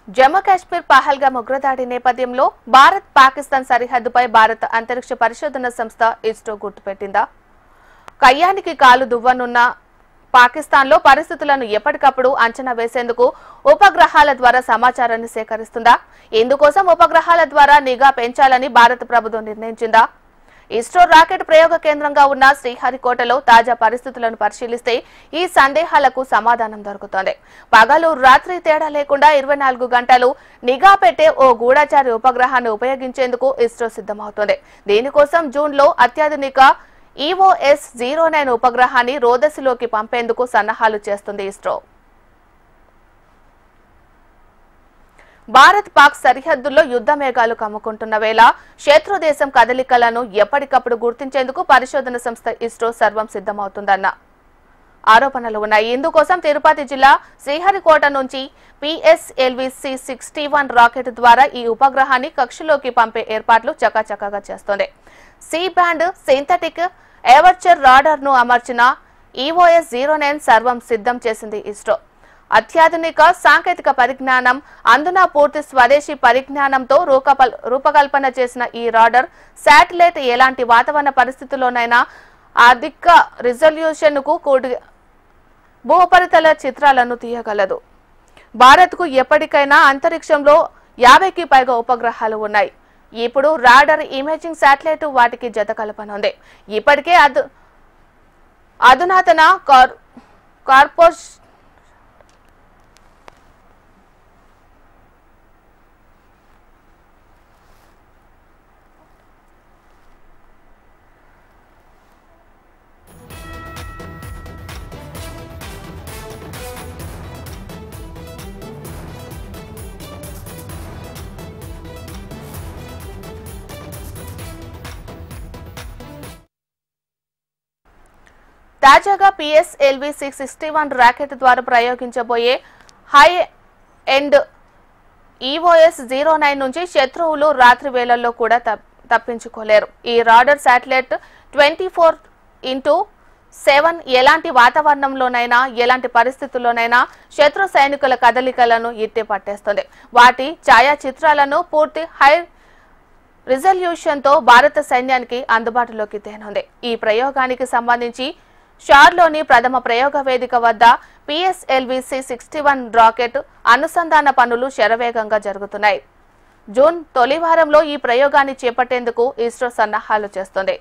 జమ్మూ కాశ్మీర్ పహల్గామ్ ఉగ్రదాడి నేపథ్యంలో భారత్ పాకిస్తాన్ సరిహద్దుపై భారత అంతరిక్ష పరిశోధన సంస్థ ఇస్రో గుర్తుపెట్టిందా? కయ్యానికి కాలు దువ్వనున్న పాకిస్తాన్లో పరిస్థితులను ఎప్పటికప్పుడు అంచనా వేసేందుకు ఉపగ్రహాల ద్వారా సమాచారాన్ని సేకరిస్తుందా? ఇందుకోసం ఉపగ్రహాల ద్వారా నిఘా పెంచాలని భారత ప్రభుత్వం నిర్ణయించిందా? ఇస్రో రాకెట్ ప్రయోగ కేంద్రంగా ఉన్న శ్రీహరికోటలో తాజా పరిస్థితులను పరిశీలిస్తే ఈ సందేహాలకు సమాధానం దొరుకుతోంది. పగలు రాత్రి తేడా లేకుండా 24 గంటలు నిఘా పెట్టే ఓ గూఢచారి ఉపగ్రహాన్ని ఉపయోగించేందుకు ఇస్రో సిద్ధమవుతోంది. దీనికోసం జూన్లో అత్యాధునిక EOS-09 ఉపగ్రహాన్ని రోదసిలోకి పంపేందుకు సన్నాహాలు చేస్తుంది ఇస్రో. భారత్ పాక్ సరిహద్దుల్లో యుద్ధ మేఘాలు కమ్ముకుంటున్న వేళ శత్రు దేశం కదలికలను ఎప్పటికప్పుడు గుర్తించేందుకు పరిశోధన సంస్థ ఇస్రో సర్వం సిద్ధమవుతుందన్న ఆరోపణలు ఉన్నాయి. ఇందుకోసం తిరుపతి జిల్లా శ్రీహరికోట నుంచి PSLV-C61 రాకెట్ ద్వారా ఈ ఉపగ్రహాన్ని కక్షలోకి పంపే ఏర్పాట్లు చకాచకాగా చేస్తోంది. సి బ్యాండ్ సింథటిక్ ఎవర్చర్ రాడార్ ను అమర్చిన EOS-09 సర్వం సిద్ధం చేసింది ఇస్రో. అత్యాధునిక సాంకేతిక పరిజ్ఞానం, అందున పూర్తి స్వదేశీ పరిజ్ఞానంతో రూపకల్పన చేసిన ఈ రాడార్ శాటిలైట్ ఎలాంటి వాతావరణ పరిస్థితుల్లోనైనా అధిక రిజల్యూషన్ కు భూపరితల చిత్రాలను తీయగలదు. భారత్ కు ఎప్పటికైనా అంతరిక్షంలో 50కి పైగా ఉపగ్రహాలు ఉన్నాయి. ఇప్పుడు రాడార్ ఇమేజింగ్ శాటిలైట్ వాటికి జత కలపనుంది. ఇప్పటికే అధునాతన కార్పోస్ తాజాగా PSLV-C61 రాకెట్ ద్వారా ప్రయోగించబోయే హై ఎండ్ EOS-09 నుంచి శత్రువులు రాత్రి వేళల్లో కూడా తప్పించుకోలేరు. ఈ రాడార్ శాటిలైట్ 24/7 ఎలాంటి వాతావరణంలోనైనా ఎలాంటి పరిస్థితుల్లోనైనా శత్రు సైనికుల కదలికలను ఇట్టే పట్టేస్తుంది. వాటి ఛాయాచిత్రాలను పూర్తి హై రిజల్యూషన్ తో భారత సైన్యానికి అందుబాటులోకి తేనుంది. ఈ ప్రయోగానికి సంబంధించి షార్లోని ప్రథమ ప్రయోగ వేదిక వద్ద PSLV-C61 రాకెట్ అనుసంధాన పనులు శరవేగంగా జరుగుతున్నాయి. జూన్ తొలి వారంలో ఈ ప్రయోగాన్ని చేపట్టేందుకు ఇస్రో సన్నాహాలు చేస్తోంది.